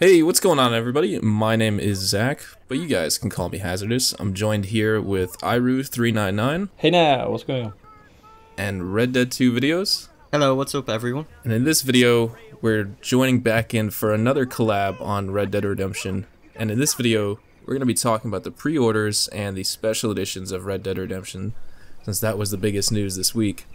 Hey, what's going on, everybody? My name is Zach, but you guys can call me Hazardous. I'm joined here with Irue399 Hey now, what's going on? and Red Dead 2 videos. Hello, what's up everyone? And in this video, we're joining back in for another collab on Red Dead Redemption. And in this video, we're going to be talking about the pre-orders and the special editions of Red Dead Redemption, since that was the biggest news this week.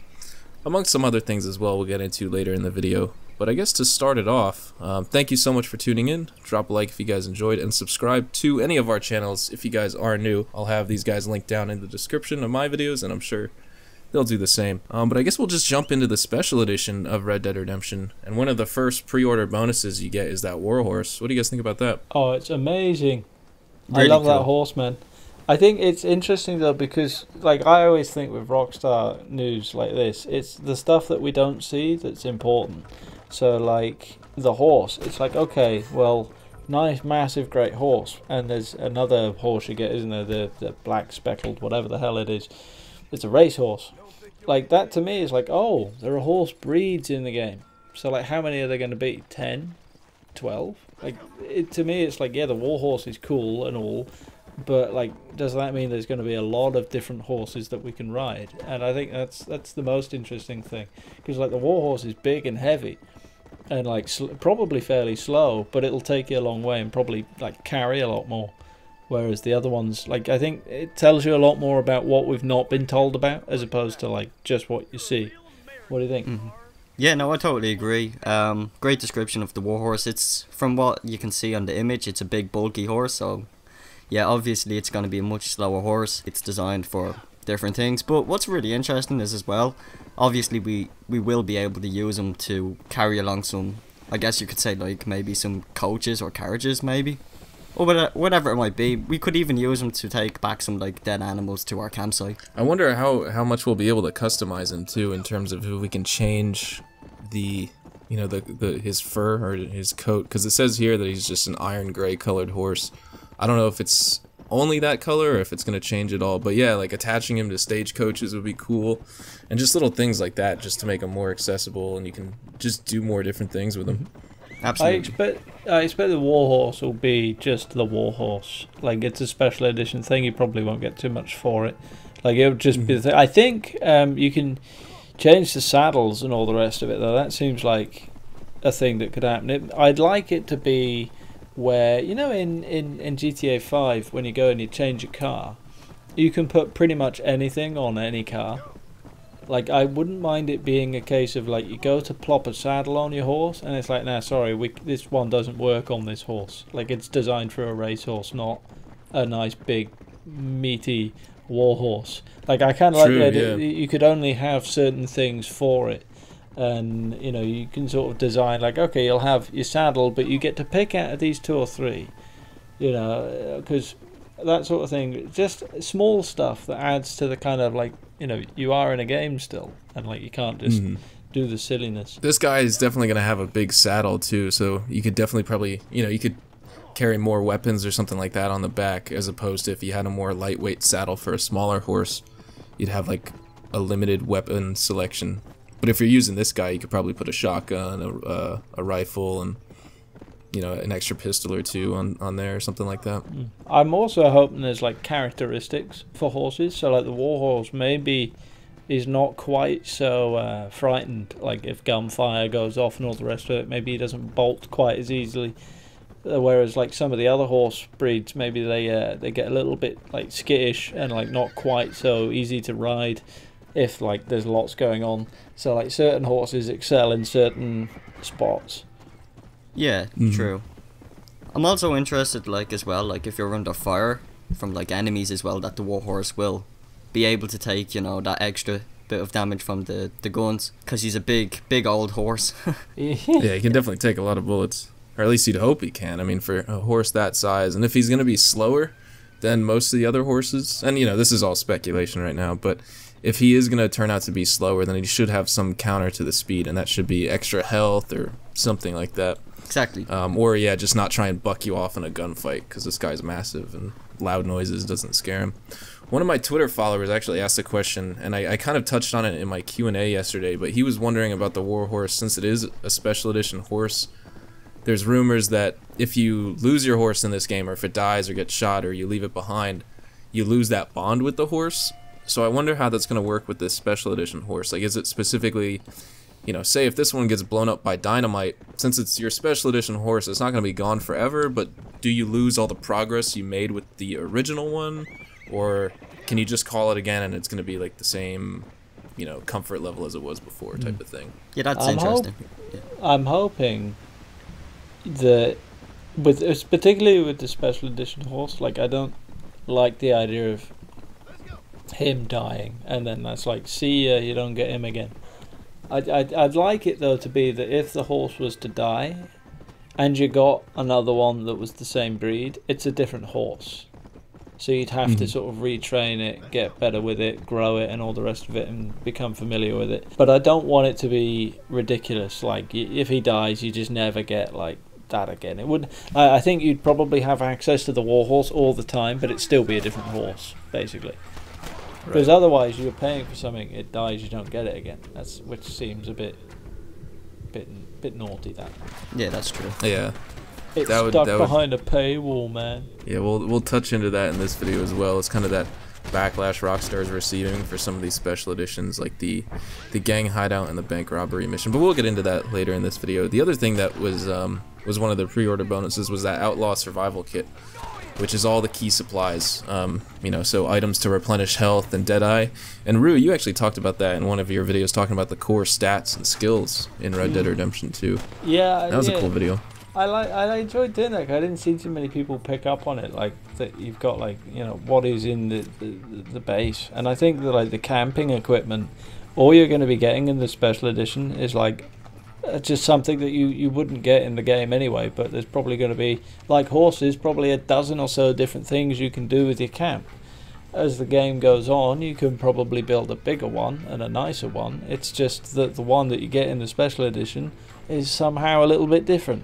Amongst some other things as well we'll get into later in the video. But I guess to start it off, thank you so much for tuning in. Drop a like if you guys enjoyed, and subscribe to any of our channels if you guys are new. I'll have these guys linked down in the description of my videos, and I'm sure they'll do the same. But I guess we'll just jump into the special edition of Red Dead Redemption. And one of the first pre-order bonuses you get is that Warhorse. What do you guys think about that? Oh, it's amazing. Really I love cool. that horse, man. I think it's interesting though because, like, I always think with Rockstar news like this, it's the stuff that we don't see that's important. So, like, the horse, it's like, okay, well, nice, massive, great horse. And there's another horse you get, isn't there? The black speckled, whatever the hell it is. It's a racehorse. Like, that to me is like, oh, there are horse breeds in the game. So, like, how many are there going to be? 10? 12? Like, to me, it's like, yeah, the warhorse is cool and all. But, like, does that mean there's going to be a lot of different horses that we can ride? And I think that's the most interesting thing. Because, like, the warhorse is big and heavy. And, like, probably fairly slow. But it'll take you a long way and probably, like, carry a lot more. Whereas the other ones, like, I think it tells you a lot more about what we've not been told about. As opposed to, like, just what you see. What do you think? Mm-hmm. Yeah, no, I totally agree. Great description of the warhorse. It's, from what you can see on the image, it's a big bulky horse, so yeah, obviously it's going to be a much slower horse. It's designed for different things, but what's really interesting is as well, obviously we will be able to use them to carry along some, I guess you could say, like maybe some coaches or carriages maybe, or whatever it might be. We could even use them to take back some like dead animals to our campsite. I wonder how much we'll be able to customize him too, in terms of if we can change the, you know, his fur or his coat, because it says here that he's just an iron gray colored horse. I don't know if it's only that color or if it's going to change at all, but yeah, like attaching him to stagecoaches would be cool, and just little things like that just to make him more accessible, and you can just do more different things with him. Absolutely. I expect the warhorse will be just the warhorse. Like, it's a special edition thing. You probably won't get too much for it. Like, it'll just be the thing. I think you can change the saddles and all the rest of it, though. That seems like a thing that could happen. I'd like it to be where, you know, in GTA 5, when you go and you change your car, you can put pretty much anything on any car. Like, I wouldn't mind it being a case of, like, you go to plop a saddle on your horse, and it's like, nah, sorry, this one doesn't work on this horse. Like, it's designed for a racehorse, not a nice, big, meaty warhorse. Like, I kind of like the idea that you could only have certain things for it. And, you know, you can sort of design, like, okay, you'll have your saddle, but you get to pick out of these 2 or 3. You know, because that sort of thing, just small stuff that adds to the kind of, like, you know, you are in a game still, and, like, you can't just do the silliness. This guy is definitely going to have a big saddle too, so you could definitely probably, you know, you could carry more weapons or something like that on the back, as opposed to if you had a more lightweight saddle for a smaller horse, you'd have like a limited weapon selection. But if you're using this guy, you could probably put a shotgun, a rifle, and, you know, an extra pistol or 2 on there or something like that. I'm also hoping there's, like, characteristics for horses. So, like, the warhorse maybe is not quite so frightened. Like, if gunfire goes off and all the rest of it, maybe he doesn't bolt quite as easily. Whereas, like, some of the other horse breeds, maybe they get a little bit, like, skittish and, like, not quite so easy to ride if, like, there's lots going on. So, like, certain horses excel in certain spots. Yeah, true. I'm also interested, like, as well, like, if you're under fire from, like, enemies as well, that the warhorse will be able to take, you know, that extra bit of damage from the guns, because he's a big old horse. Yeah, he can definitely take a lot of bullets, or at least you'd hope he can. I mean, for a horse that size, and if he's going to be slower than most of the other horses, and, you know, this is all speculation right now, but if he is going to turn out to be slower, then he should have some counter to the speed, and that should be extra health or something like that. Exactly. Or, yeah, just not try and buck you off in a gunfight, because this guy's massive, and loud noises doesn't scare him. One of my Twitter followers actually asked a question, and I kind of touched on it in my Q&A yesterday, but he was wondering about the Warhorse, since it is a special edition horse, there's rumors that if you lose your horse in this game, or if it dies or gets shot or you leave it behind, you lose that bond with the horse. So I wonder how that's going to work with this special edition horse. Like, is it specifically, you know, say if this one gets blown up by dynamite, since it's your special edition horse, it's not going to be gone forever, but do you lose all the progress you made with the original one? Or can you just call it again and it's going to be like the same, you know, comfort level as it was before type of thing? Yeah, that's interesting. I'm hoping that, particularly with the special edition horse, like, I don't like the idea of him dying and then that's like, see ya, you don't get him again. I'd like it though to be that if the horse was to die and you got another one that was the same breed, it's a different horse, so you'd have to sort of retrain it, get better with it, grow it and all the rest of it and become familiar with it. But I don't want it to be ridiculous, like if he dies you just never get like that again. It would, I think you'd probably have access to the warhorse all the time, but it'd still be a different horse basically. Because otherwise you're paying for something, it dies, you don't get it again. Which seems a bit naughty. That. Yeah, that's true. Yeah. It's stuck behind a paywall, man. Yeah, we'll touch into that in this video as well. It's kind of that backlash Rockstar's receiving for some of these special editions, like the gang hideout and the bank robbery mission. But we'll get into that later in this video. The other thing that was one of the pre-order bonuses was that Outlaw Survival Kit, which is all the key supplies, you know, so items to replenish health and Deadeye. And Rue, you actually talked about that in one of your videos, talking about the core stats and skills in Red Dead Redemption 2. Yeah, that was a cool video. I enjoyed doing that. I didn't see too many people pick up on it, like that you've got, like, you know, what is in the base. And I think that, like, the camping equipment, all you're going to be getting in the special edition is like just something that you wouldn't get in the game anyway, but there's probably going to be, like horses, probably a dozen or so different things you can do with your camp. As the game goes on, you can probably build a bigger one and a nicer one. It's just that the one that you get in the special edition is somehow a little bit different.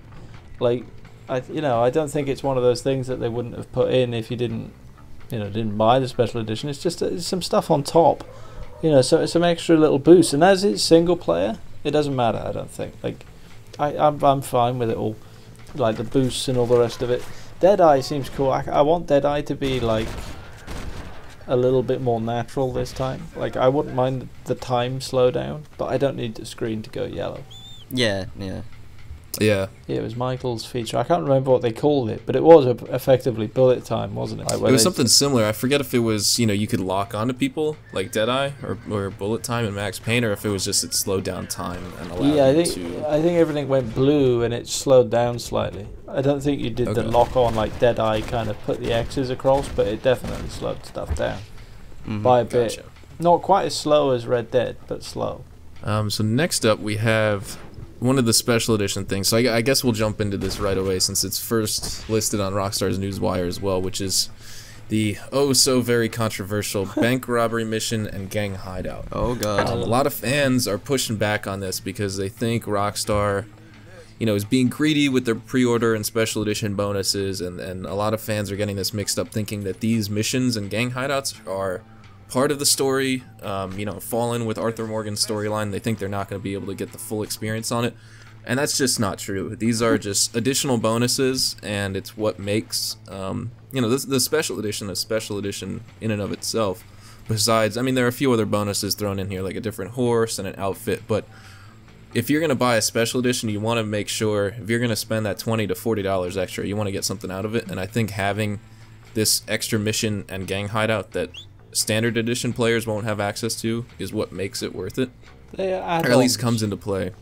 Like, I don't think it's one of those things that they wouldn't have put in if you didn't buy the special edition. It's just some stuff on top, you know, so it's some extra little boost. And as it's single player, it doesn't matter, I don't think. Like, I'm fine with it all, like the boosts and all the rest of it. Deadeye seems cool. I want Deadeye to be like a little bit more natural this time. Like, I wouldn't mind the time slowdown, but I don't need the screen to go yellow. Yeah. Yeah, it was Michael's feature. I can't remember what they called it, but it was effectively bullet time, wasn't it? Like, it was something similar. I forget if it was, you know, you could lock onto people like Deadeye or bullet time and Max Payne, or if it was just it slowed down time and allowed I think everything went blue and it slowed down slightly. I don't think you did the lock on like Deadeye, kind of put the X's across, but it definitely slowed stuff down by a bit. Gotcha. Not quite as slow as Red Dead, but slow. So next up we have one of the special edition things. So I guess we'll jump into this right away since it's first listed on Rockstar's Newswire as well, which is the so very controversial bank robbery mission and gang hideout. Oh god. A lot of fans are pushing back on this because they think Rockstar, you know, is being greedy with their pre-order and special edition bonuses, and a lot of fans are getting this mixed up, thinking that these missions and gang hideouts are part of the story, you know, fall in with Arthur Morgan's storyline. They think they're not going to be able to get the full experience on it, and that's just not true. These are just additional bonuses, and it's what makes, you know, the special edition a special edition in and of itself. Besides, I mean, there are a few other bonuses thrown in here, like a different horse and an outfit, but if you're going to buy a special edition, you want to make sure, if you're going to spend that $20 to $40 extra, you want to get something out of it, and I think having this extra mission and gang hideout that standard edition players won't have access to is what makes it worth it. They are add-ons. Or at least comes into play.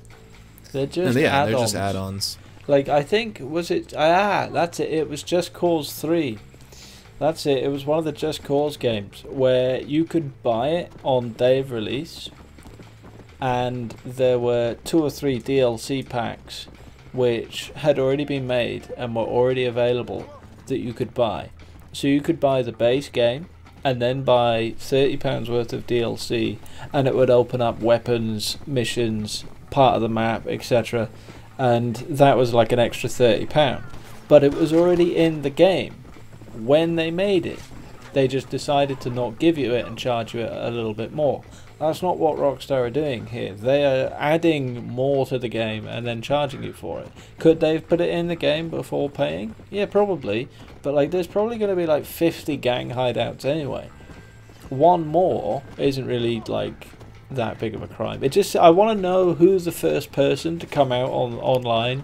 They're just add-ons. they're just add-ons. Like, I think, was it... that's it. It was Just Cause 3. That's it. It was one of the Just Cause games where you could buy it on day of release, and there were 2 or 3 DLC packs which had already been made and were already available that you could buy. So you could buy the base game and then buy £30 worth of DLC, and it would open up weapons, missions, part of the map, etc. And that was like an extra £30. But it was already in the game when they made it. they just decided to not give you it and charge you a little bit more. That's not what Rockstar are doing here. They are adding more to the game and then charging you for it. Could they have put it in the game before paying? Yeah, probably. But like, there's probably going to be like 50 gang hideouts anyway. One more isn't really like that big of a crime. It just, I want to know who's the first person to come out online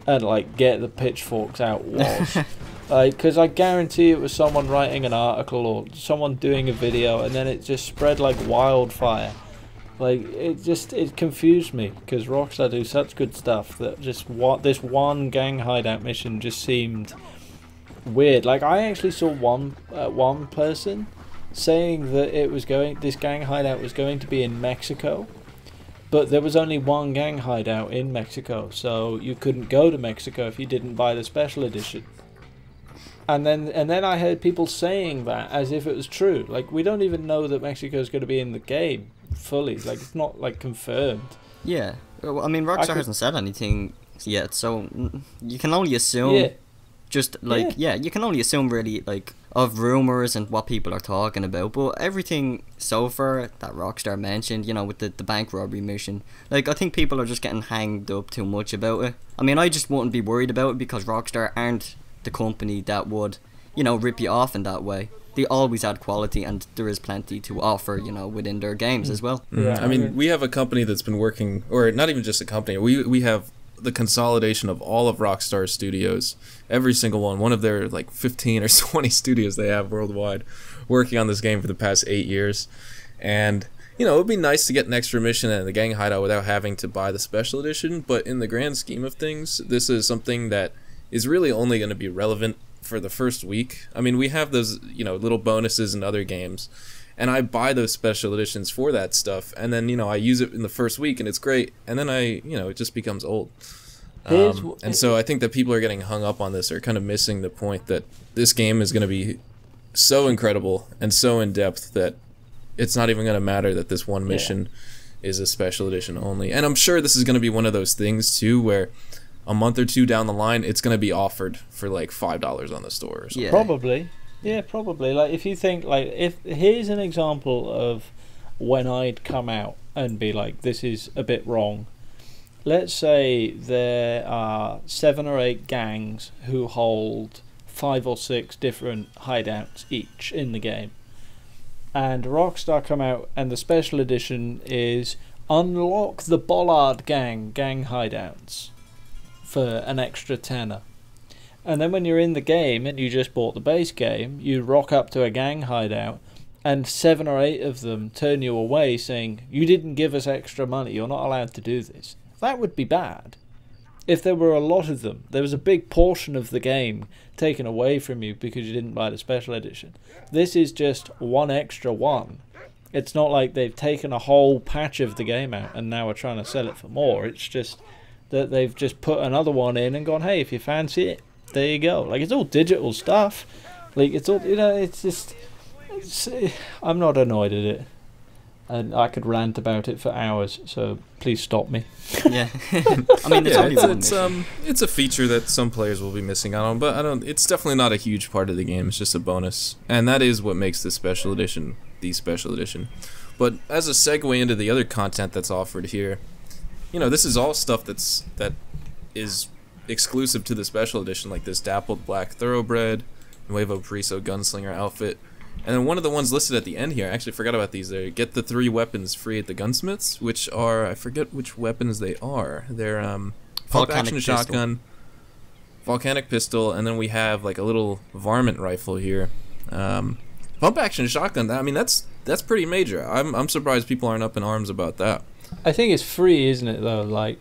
and like get the pitchforks out was. Because I guarantee it was someone writing an article or someone doing a video, and then it just spread like wildfire. Like, it confused me, because Rockstar do such good stuff that just this one gang hideout mission just seemed weird. Like, I actually saw one person saying that this gang hideout was going to be in Mexico, but there was only one gang hideout in Mexico, so you couldn't go to Mexico if you didn't buy the special edition. And then I heard people saying that as if it was true. Like, we don't even know that Mexico is going to be in the game fully. Like, it's not like confirmed. Yeah, well, I mean, Rockstar hasn't said anything yet, so you can only assume. Yeah. Just like you can only assume really like of rumors and what people are talking about. But everything so far that Rockstar mentioned, you know, with the bank robbery mission, like I think people are just getting hanged up too much about it. I mean, I just wouldn't be worried about it because Rockstar aren't the company that would, you know, rip you off in that way. They always add quality, and there is plenty to offer, you know, within their games as well. Yeah, I mean, we have a company that's been working, or not even just a company. We have the consolidation of all of Rockstar studios, every single one of their like 15 or 20 studios they have worldwide, working on this game for the past 8 years. And you know, it would be nice to get an extra mission in the gang hideout without having to buy the special edition. But in the grand scheme of things, this is something that is really only going to be relevant for the first week. I mean, we have those, you know, little bonuses in other games, and I buy those special editions for that stuff, and then, you know, I use it in the first week and it's great, and then it just becomes old. And so I think that people are getting hung up on this, or kind of missing the point that this game is going to be so incredible and so in depth that it's not even going to matter that this one mission is a special edition only. And I'm sure this is going to be one of those things too where a month or two down the line, it's going to be offered for like $5 on the store or something. Yeah. Probably. Yeah, probably. Like, if you think, like, if here's an example of when I'd come out and be like, this is a bit wrong. Let's say there are 7 or 8 gangs who hold 5 or 6 different hideouts each in the game. And Rockstar come out and the special edition is unlock the Bollard gang hideouts for an extra tenner. And then when you're in the game and you just bought the base game, you rock up to a gang hideout and 7 or 8 of them turn you away saying, you didn't give us extra money, you're not allowed to do this. That would be bad. If there were a lot of them, there was a big portion of the game taken away from you because you didn't buy the special edition. This is just one extra one. It's not like they've taken a whole patch of the game out and now are trying to sell it for more. It's just that they've just put another one in and gone, hey, if you fancy it, there you go. Like, it's all digital stuff. Like, it's all, you know, it's just, I'm not annoyed at it. And I could rant about it for hours, so please stop me. Yeah. I mean, it's a feature that some players will be missing out on, but it's definitely not a huge part of the game. It's just a bonus. And that is what makes the special edition the special edition. But as a segue into the other content that's offered here, you know, this is all stuff that is exclusive to the special edition, like this dappled black thoroughbred, Nuevo Priso gunslinger outfit. And then one of the ones listed at the end here, I actually forgot about these. They get the 3 weapons free at the gunsmiths, which are, I forget which weapons they are. They're pump action shotgun, volcanic pistol, and then we have like a little varmint rifle here. Pump action shotgun. I mean, that's pretty major. I'm surprised people aren't up in arms about that. I think it's free, isn't it though? Like,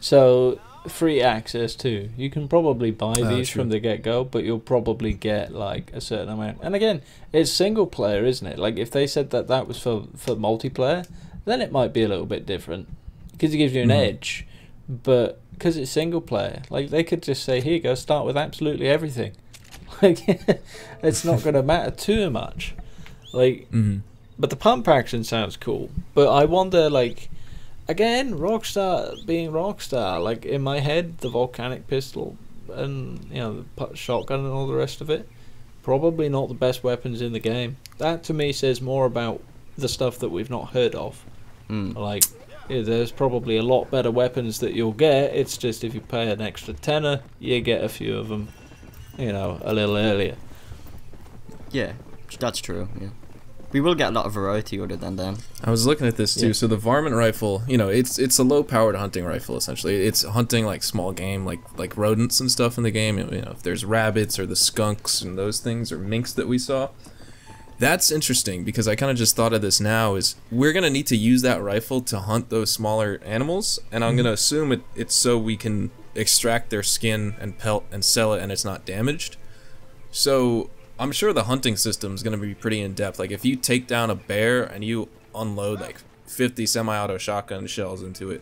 so free access too. You can probably buy these from the get-go, but you'll probably get like a certain amount. And again, it's single player, isn't it? Like, if they said that was for multiplayer, then it might be a little bit different because it gives you an edge. But because it's single player, like, they could just say, here you go, start with absolutely everything. Like, it's not going to matter too much. Like, but the pump action sounds cool. But I wonder, like, again, Rockstar being Rockstar, like, in my head, the volcanic pistol and, you know, the shotgun and all the rest of it probably not the best weapons in the game. That to me says more about the stuff that we've not heard of. Like, there's probably a lot better weapons that you'll get. It's just if you pay an extra tenner, you get a few of them, you know, a little earlier. Yeah, that's true. Yeah, we will get a lot of variety other than them. I was looking at this too. So the varmint rifle, you know, it's a low-powered hunting rifle essentially. It's hunting like small game, like rodents and stuff in the game. You know, if there's rabbits or the skunks and those things or minks that we saw. That's interesting because I kind of just thought of this now. Is we're gonna need to use that rifle to hunt those smaller animals, and I'm gonna assume it's so we can extract their skin and pelt and sell it, and it's not damaged. So I'm sure the hunting system is gonna be pretty in depth. Like if you take down a bear and you unload like 50 semi-auto shotgun shells into it,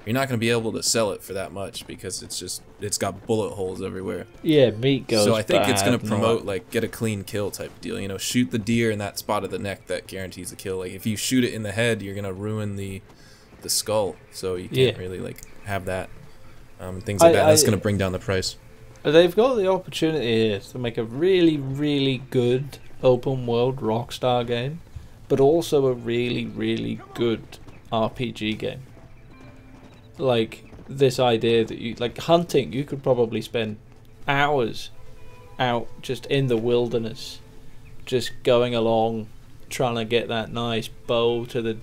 you're not gonna be able to sell it for that much because it's got bullet holes everywhere. Yeah, meat goes. So I think it's gonna bad, promote like get a clean kill type deal. You know, shoot the deer in that spot of the neck that guarantees a kill. Like if you shoot it in the head, you're gonna ruin the skull. So you can't really like have that things like that. That's gonna bring down the price. They've got the opportunity here to make a really, really good open world Rockstar game, but also a really, really good RPG game. Like this idea that you like hunting, you could probably spend hours out just in the wilderness, just going along, trying to get that nice bow to the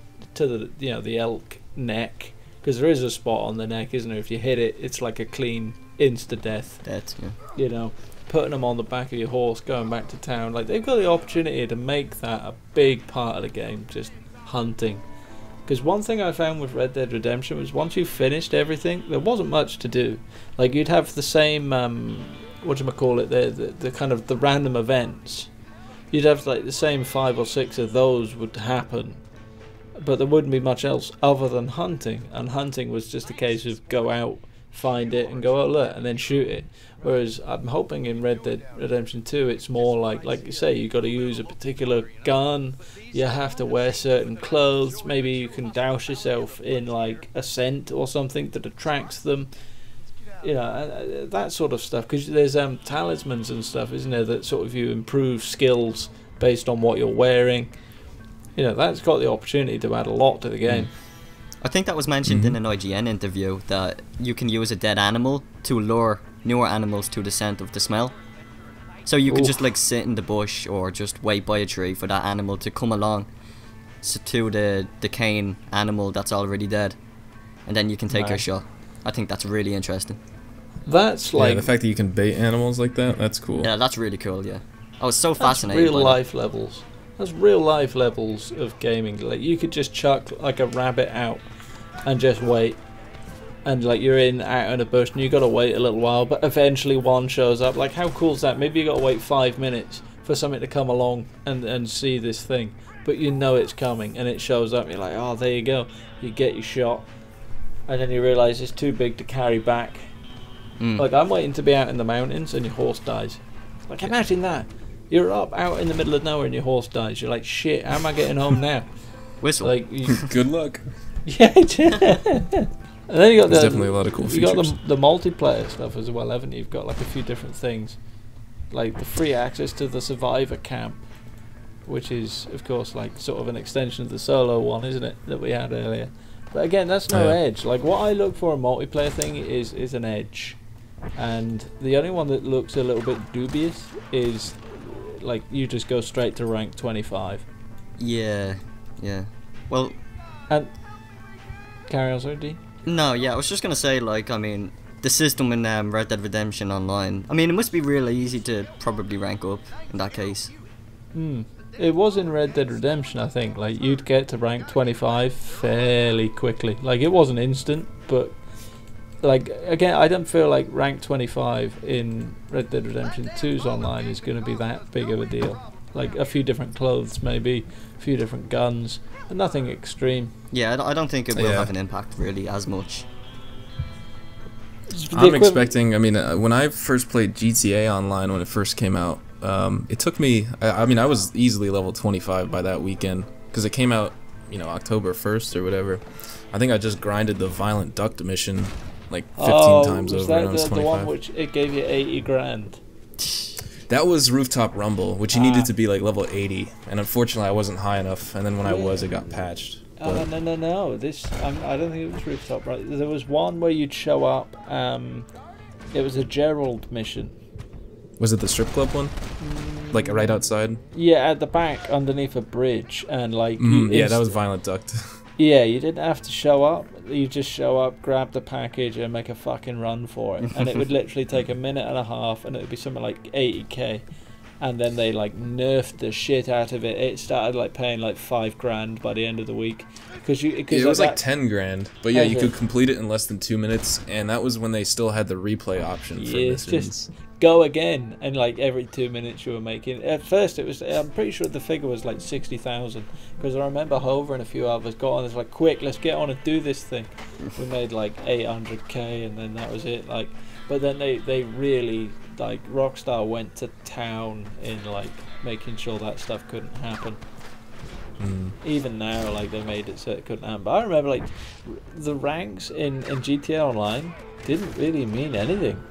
you know, the elk neck, because there is a spot on the neck, isn't there? If you hit it, it's like a clean insta death. Yeah. You know, putting them on the back of your horse, going back to town. Like they've got the opportunity to make that a big part of the game, just hunting. Because one thing I found with Red Dead Redemption was once you finished everything, there wasn't much to do. Like you'd have the same, the kind of the random events. You'd have like the same 5 or 6 of those would happen, but there wouldn't be much else other than hunting. And hunting was just a case of go out, find it, and go, oh look, and then shoot it. Whereas I'm hoping in Red Dead Redemption 2 it's more like you say, you got to use a particular gun, you have to wear certain clothes, maybe you can douse yourself in like a scent or something that attracts them, you know, that sort of stuff. Because there's talismans and stuff, isn't there, that sort of you improve skills based on what you're wearing. You know, that's got the opportunity to add a lot to the game. I think that was mentioned in an IGN interview that you can use a dead animal to lure newer animals to the scent of the smell. So you could just like sit in the bush or just wait by a tree for that animal to come along to the decaying animal that's already dead, and then you can take your shot. I think that's really interesting. That's like the fact that you can bait animals like that, that's cool. Yeah, that's really cool. Yeah, I was so fascinated. Real life levels. That's real life levels of gaming. Like you could just chuck like a rabbit out and just wait, and like you're out in a bush and you got to wait a little while, but eventually one shows up. Like how cool is that? Maybe you got to wait 5 minutes for something to come along and see this thing, but you know it's coming and it shows up. You're like, oh, there you go. You get your shot, and then you realise it's too big to carry back. Like I'm waiting to be out in the mountains and your horse dies. Like imagine that. You're up out in the middle of nowhere and your horse dies. You're like, shit, how am I getting home now? Whistle. Like, good luck. Yeah. And then you got definitely a lot of cool features. You got the multiplayer stuff as well, haven't you? You've got like a few different things, like the free access to the survivor camp, which is of course like sort of an extension of the solo one, isn't it, that we had earlier? But again, that's no edge. Like what I look for a multiplayer thing is an edge, and the only one that looks a little bit dubious is like you just go straight to rank 25. Yeah. Well, and carry on, sorry, D. No, yeah, I was just gonna say, like, I mean, the system in Red Dead Redemption Online, I mean, it must be really easy to probably rank up in that case. It was in Red Dead Redemption, I think. Like, you'd get to rank 25 fairly quickly. Like, it wasn't instant, but like, again, I don't feel like rank 25 in Red Dead Redemption 2's online is going to be that big of a deal. Like, a few different clothes, maybe, a few different guns, but nothing extreme. Yeah, I don't think it will have an impact, really, as much. I'm expecting, I mean, when I first played GTA Online when it first came out, it took me, I mean, I was easily level 25 by that weekend, because it came out, you know, October 1st or whatever. I think I just grinded the Violent Duct mission like 15 times over, and I was 25. The one which it gave you 80 grand? That was Rooftop Rumble, which you needed to be like level 80, and unfortunately I wasn't high enough, and then when I was, it got patched. Oh, no. I don't think it was Rooftop, right? There was one where you'd show up, it was a Gerald mission. Was it the strip club one? Like right outside? Yeah, at the back, underneath a bridge, and like... yeah, that was Violent Duct. Yeah, you didn't have to show up. You just show up, grab the package, and make a fucking run for it. And it would literally take a minute and a half, and it would be something like 80k. And then they like nerfed the shit out of it. It started like paying like $5,000 by the end of the week. It was like 10 grand, but yeah, you could complete it in less than 2 minutes, and that was when they still had the replay option for missions. Just go again, and like every 2 minutes you were making. At first, it was, I'm pretty sure the figure was like 60,000, because I remember Hover and a few others got on. It's like, quick, let's get on and do this thing. We made like 800k, and then that was it. Like, but then they really, like, Rockstar went to town in like making sure that stuff couldn't happen. Even now, like, they made it so it couldn't happen. But I remember, like, the ranks in GTA Online didn't really mean anything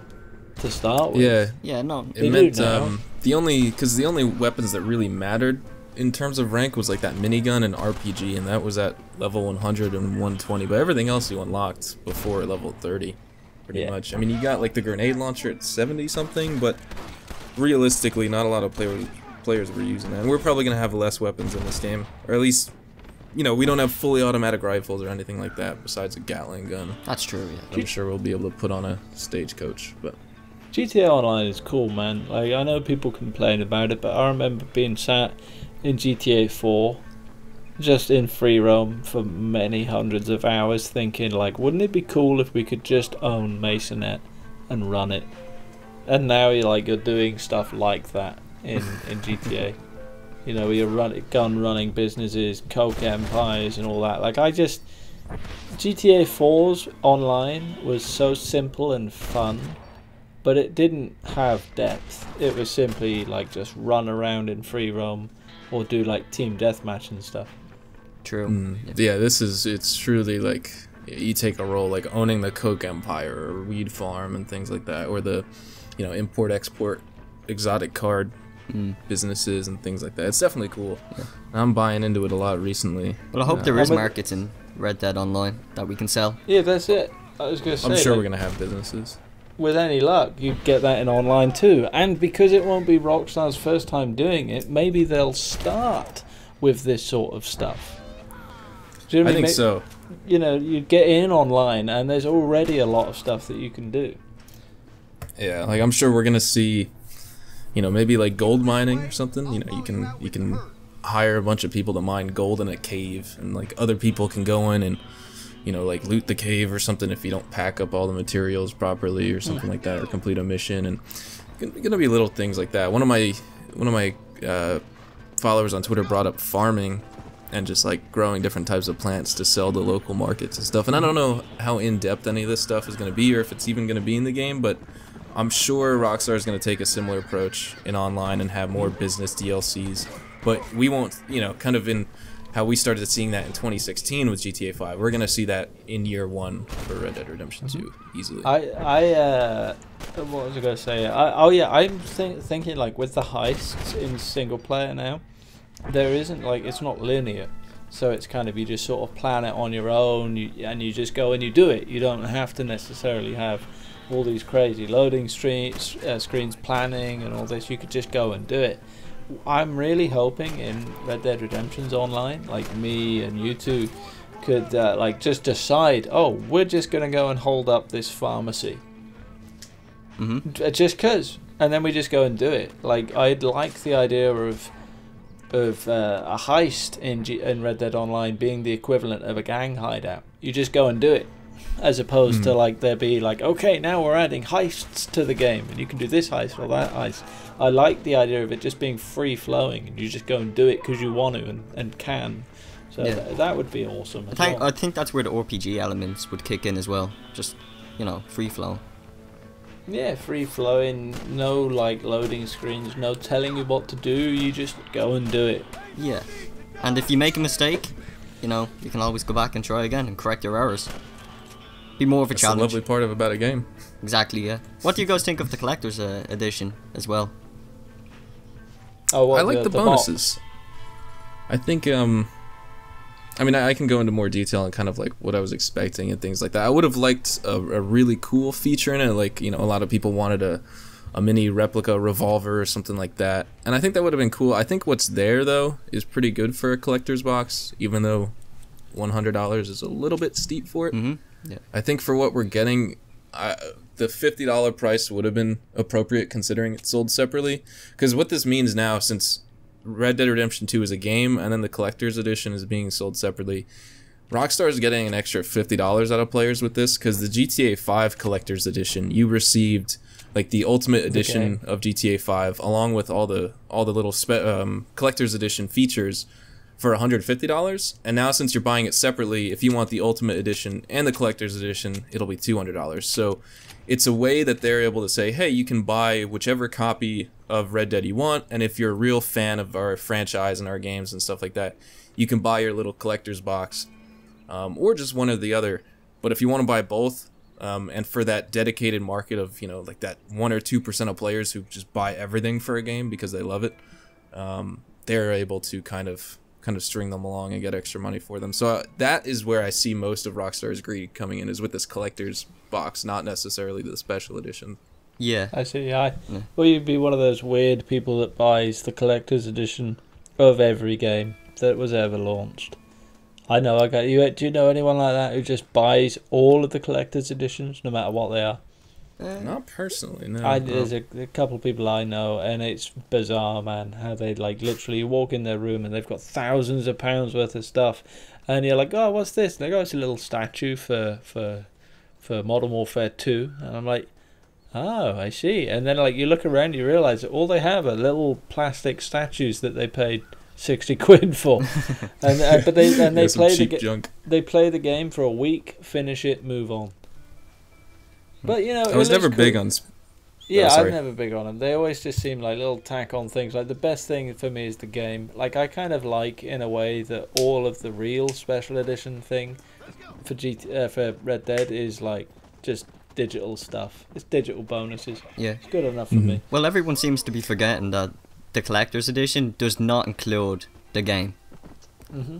to start with. Yeah, no. It meant the only weapons that really mattered in terms of rank was like that minigun and RPG, and that was at level 100 and 120. But everything else you unlocked before level 30, pretty much. I mean, you got like the grenade launcher at 70 something, but realistically, not a lot of players were using that. And we're probably gonna have less weapons in this game, or at least, you know, we don't have fully automatic rifles or anything like that besides a Gatling gun. That's true. Yeah. I'm sure we'll be able to put on a stagecoach, but GTA Online is cool, man. Like, I know people complain about it, but I remember being sat in GTA 4 just in free roam for many hundreds of hours thinking, like, wouldn't it be cool if we could just own Masonette and run it? And now you're doing stuff like that in GTA. You know, you're gun running businesses, coke empires and all that. Like, GTA 4's online was so simple and fun, but it didn't have depth. It was simply like just run around in free roam or do like team deathmatch and stuff. True. Yeah, it's truly like you take a role like owning the coke empire or weed farm and things like that, or the, you know, import export exotic card businesses and things like that. It's definitely cool. I'm buying into it a lot recently. Well, I hope there is markets in Red Dead Online that we can sell. Yeah, that's it. I was gonna say, I'm sure we're gonna have businesses. With any luck, you get that in online too. And because it won't be Rockstar's first time doing it, maybe they'll start with this sort of stuff. Do you know what I mean? think so. You know, you get in online, and there's already a lot of stuff that you can do. Yeah, like I'm sure we're gonna see, you know, maybe like gold mining or something. You know, you can hire a bunch of people to mine gold in a cave, and like other people can go in and, you know, like loot the cave or something if you don't pack up all the materials properly or something like that, or complete a mission. And gonna be little things like that. One of my followers on Twitter brought up farming and just like growing different types of plants to sell to local markets and stuff. And I don't know how in depth any of this stuff is gonna be, or if it's even gonna be in the game, but I'm sure Rockstar is gonna take a similar approach in online and have more business DLCs. But we won't, you know, kind of in how we started seeing that in 2016 with GTA 5. We're gonna see that in year one for Red Dead Redemption 2 easily. What was I gonna say? I'm thinking like with the heists in single player now, there isn't like, it's not linear, so it's kind of, you just sort of plan it on your own, and you just go and you do it. You don't have to necessarily have all these crazy loading screens planning and all this. You could just go and do it. I'm really hoping in Red Dead Redemption's online, like me and you two could like just decide, oh, we're just gonna go and hold up this pharmacy, just cause, and then we just go and do it. Like, I'd like the idea of a heist in Red Dead Online being the equivalent of a gang hideout. You just go and do it, as opposed to like there be like, okay, now we're adding heists to the game and you can do this heist or that heist. I like the idea of it just being free flowing and you just go and do it because you want to and can. So that would be awesome. I think that's where the RPG elements would kick in as well. Just, you know, free flow. Yeah, free flowing, no like loading screens, no telling you what to do, you just go and do it. Yeah. And if you make a mistake, you know, you can always go back and try again and correct your errors. Be more of a challenge. That's the lovely part about a game. Exactly, yeah. What do you guys think of the collector's edition as well? Oh, what, I like the box? bonuses. I think I mean, I can go into more detail on kind of like what I was expecting and things like that. I would have liked a really cool feature in it, like, you know, a lot of people wanted a mini replica revolver or something like that, and I think that would have been cool. I think what's there though is pretty good for a collector's box, even though $100 is a little bit steep for it. Yeah. I think for what we're getting, the $50 price would have been appropriate considering it's sold separately, because what this means now, since Red Dead Redemption 2 is a game and then the collector's edition is being sold separately, Rockstar is getting an extra $50 out of players with this, because the GTA 5 collector's edition, you received like the ultimate edition of GTA 5 along with all the little collector's edition features for $150, and now since you're buying it separately, if you want the ultimate edition and the collector's edition, it'll be $200. So it's a way that they're able to say, hey, you can buy whichever copy of Red Dead you want, and if you're a real fan of our franchise and our games and stuff like that, you can buy your little collector's box, or just one or the other. But if you want to buy both, and for that dedicated market of, you know, like that 1 or 2% of players who just buy everything for a game because they love it, they're able to kind of string them along and get extra money for them. So that is where I see most of Rockstar's greed coming in, is with this collector's box, not necessarily the special edition. Yeah. I see. Yeah. Well, you'd be one of those weird people that buys the collector's edition of every game that was ever launched. I know. I got you. Do you know anyone like that who just buys all of the collector's editions, no matter what they are? Not personally, no. There's a couple of people I know, and it's bizarre, man, how they, like, literally walk in their room and they've got thousands of pounds worth of stuff, and you're like, oh, what's this? And they go, it's a little statue for Modern Warfare 2, and I'm like, oh, I see. And then, like, you look around, you realise that all they have are little plastic statues that they paid 60 quid for, and but they play the game for a week, finish it, move on. But, you know, I was never big on. Yeah, I'm never big on them. They always just seem like little tack-on things. Like, the best thing for me is the game. Like, I kind of like, in a way, that all of the real special edition thing for Red Dead is, like, just digital stuff. It's digital bonuses. Yeah. It's good enough for me. Well, everyone seems to be forgetting that the collector's edition does not include the game.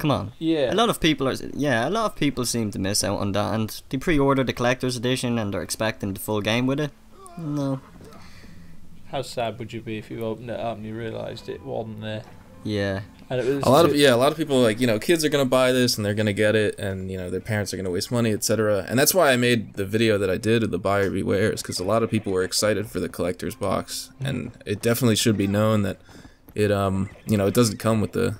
Come on. Yeah. A lot of people seem to miss out on that, and they pre-order the collector's edition and they're expecting the full game with it. No. How sad would you be if you opened it up and you realised it wasn't there? Yeah. And it was a lot of people, like, you know, kids are gonna buy this and they're gonna get it, and, you know, their parents are gonna waste money, etc. And that's why I made the video that I did of the buyer beware, is because a lot of people were excited for the collector's box, and it definitely should be known that it you know, it doesn't come with the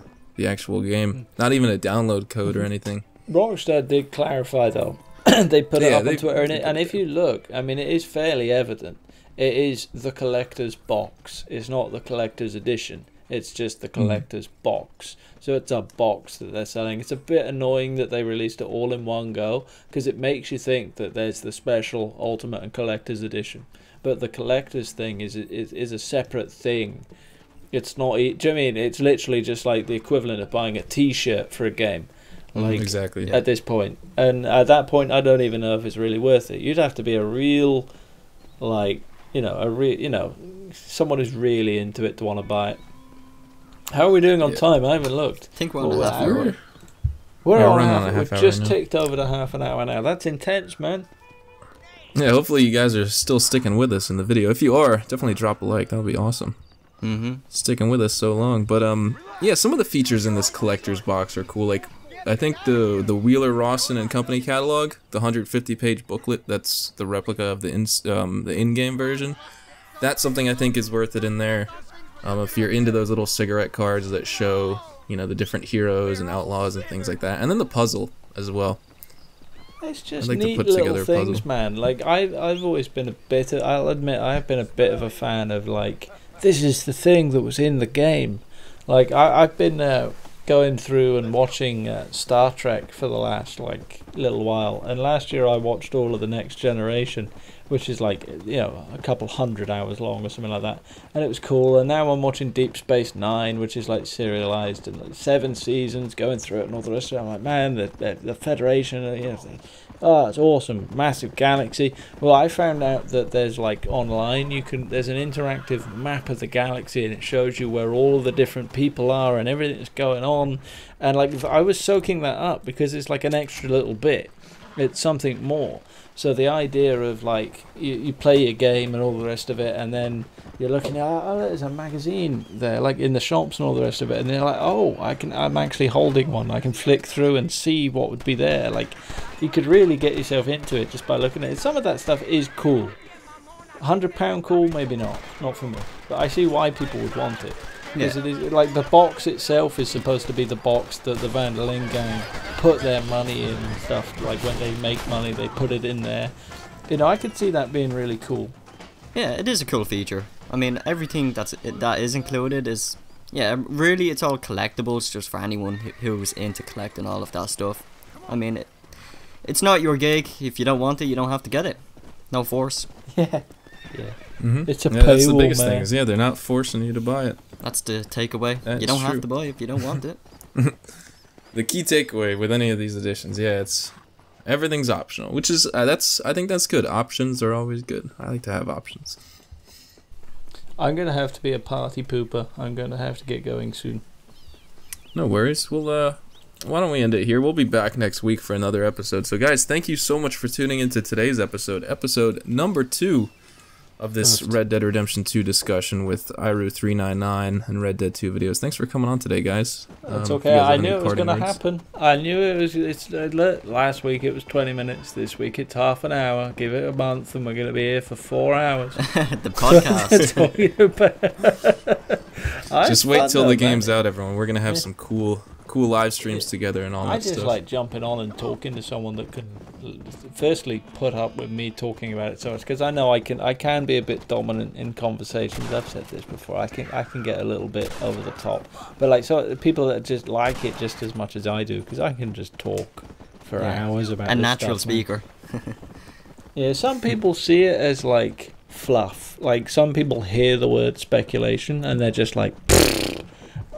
actual game, not even a download code or anything. Rockstar did clarify, though. They put it up on Twitter, and if you look, I mean, it is fairly evident. It is the collector's box. It's not the collector's edition. It's just the collector's box. So it's a box that they're selling. It's a bit annoying that they released it all in one go, because it makes you think that there's the special, ultimate, and collector's edition. But the collector's thing is a separate thing. It's not. Do you know what I mean? It's literally just like the equivalent of buying a T-shirt for a game. Like, exactly. At this point, and at that point, I don't even know if it's really worth it. You'd have to be a real, like, you know, someone who's really into it to want to buy it. How are we doing on time? I haven't looked. I think we're on a half hour. We're on a half. We've just ticked over the half an hour now. That's intense, man. Yeah, hopefully you guys are still sticking with us in the video. If you are, definitely drop a like. That would be awesome. Sticking with us so long. But yeah, some of the features in this collector's box are cool. Like, I think the Wheeler Rawson and Company catalog, the 150-page booklet, that's the replica of the in-game version. That's something I think is worth it in there. If you're into those little cigarette cards that show, you know, the different heroes and outlaws and things like that, and then the puzzle as well. It's just neat little things, man. Like, I've always been I'll admit, I've been a bit of a fan of, like, this is the thing that was in the game. Like, I've been going through and watching Star Trek for the last, like, little while, and last year I watched all of the Next Generation, which is like, you know, a couple 100 hours long or something like that, and it was cool. And now I'm watching Deep Space Nine, which is like serialized and like 7 seasons going through it and all the rest of it. I'm like, man, the Federation, you know, oh, it's awesome, massive galaxy. Well, I found out that there's like online, there's an interactive map of the galaxy, and it shows you where all the different people are and everything that's going on. And like, I was soaking that up because it's like an extra little bit. It's something more. So the idea of like you play your game and all the rest of it, and then you're looking at, oh, there's a magazine there, like in the shops and all the rest of it, and you're like, oh, I'm actually holding one. I can flick through and see what would be there. Like, you could really get yourself into it just by looking at it. Some of that stuff is cool. £100 cool, maybe not for me, but I see why people would want it. Because it is, like, the box itself is supposed to be the box that the Van der Linde gang put their money in and stuff. Like, when they make money, they put it in there. You know, I could see that being really cool. Yeah, it is a cool feature. I mean, everything that is included is, yeah, really it's all collectibles just for anyone who's into collecting all of that stuff. I mean, it's not your gig. If you don't want it, you don't have to get it. No force. Yeah. It's a paywall, that's the biggest thing. Is, they're not forcing you to buy it. That's the takeaway. That's you don't true. have to buy it if you don't want it. The key takeaway with any of these editions, it's everything's optional, which is I think that's good. Options are always good. I like to have options. I'm gonna have to be a party pooper. I'm gonna have to get going soon. No worries. Well, why don't we end it here? We'll be back next week for another episode. So, guys, thank you so much for tuning into today's episode number 2 of this Red Dead Redemption 2 discussion with Irue399 and Red Dead 2 videos. Thanks for coming on today, guys. That's okay. I knew it was going to happen. I knew it was. Last week it was 20 minutes. This week it's half an hour. Give it a month, and we're going to be here for 4 hours. The podcast. Just wait till the game's out, everyone. We're going to have some cool live streams together and all that stuff. I just like jumping on and talking to someone that can, firstly, put up with me talking about it so much, because I know I can be a bit dominant in conversations. I've said this before. I can get a little bit over the top, but like, so people that just like it just as much as I do, because I can just talk for hours about a this natural stuff, speaker. Yeah, some people see it as like fluff. Like, some people hear the word speculation and they're just like,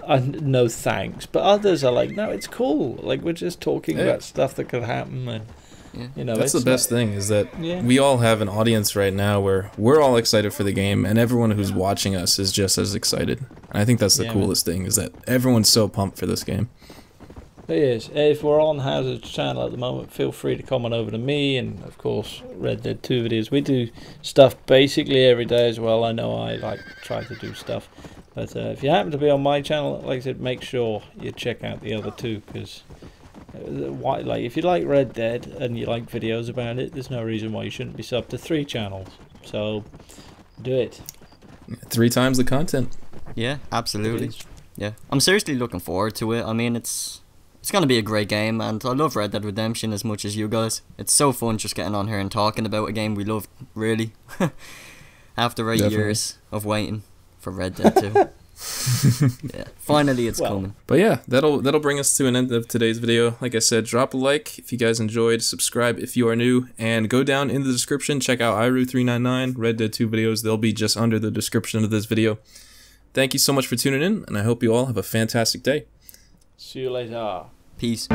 no thanks. But others are like, no, it's cool. Like, we're just talking about stuff that could happen, and you know, that's the best thing, is that we all have an audience right now where we're all excited for the game, and everyone who's watching us is just as excited. And I think that's the coolest thing, is that everyone's so pumped for this game. It is. If we're on Hazard's channel at the moment, feel free to come on over to me, and of course Red Dead 2 videos. We do stuff basically every day as well. I know I like try to do stuff, but if you happen to be on my channel, like I said, make sure you check out the other two, because like, if you like Red Dead and you like videos about it, there's no reason why you shouldn't be subbed to 3 channels. So do it. 3 times the content. Yeah, absolutely. Yeah, I'm seriously looking forward to it. I mean, it's going to be a great game, and I love Red Dead Redemption as much as you guys. It's so fun just getting on here and talking about a game we love, really. After 8 years of waiting for Red Dead 2. Yeah, finally it's coming. But yeah, that'll bring us to an end of today's video. Like I said, drop a like if you guys enjoyed, subscribe if you are new, and go down in the description, check out Irue399, Red Dead 2 videos. They'll be just under the description of this video. Thank you so much for tuning in, and I hope you all have a fantastic day. See you later. Peace.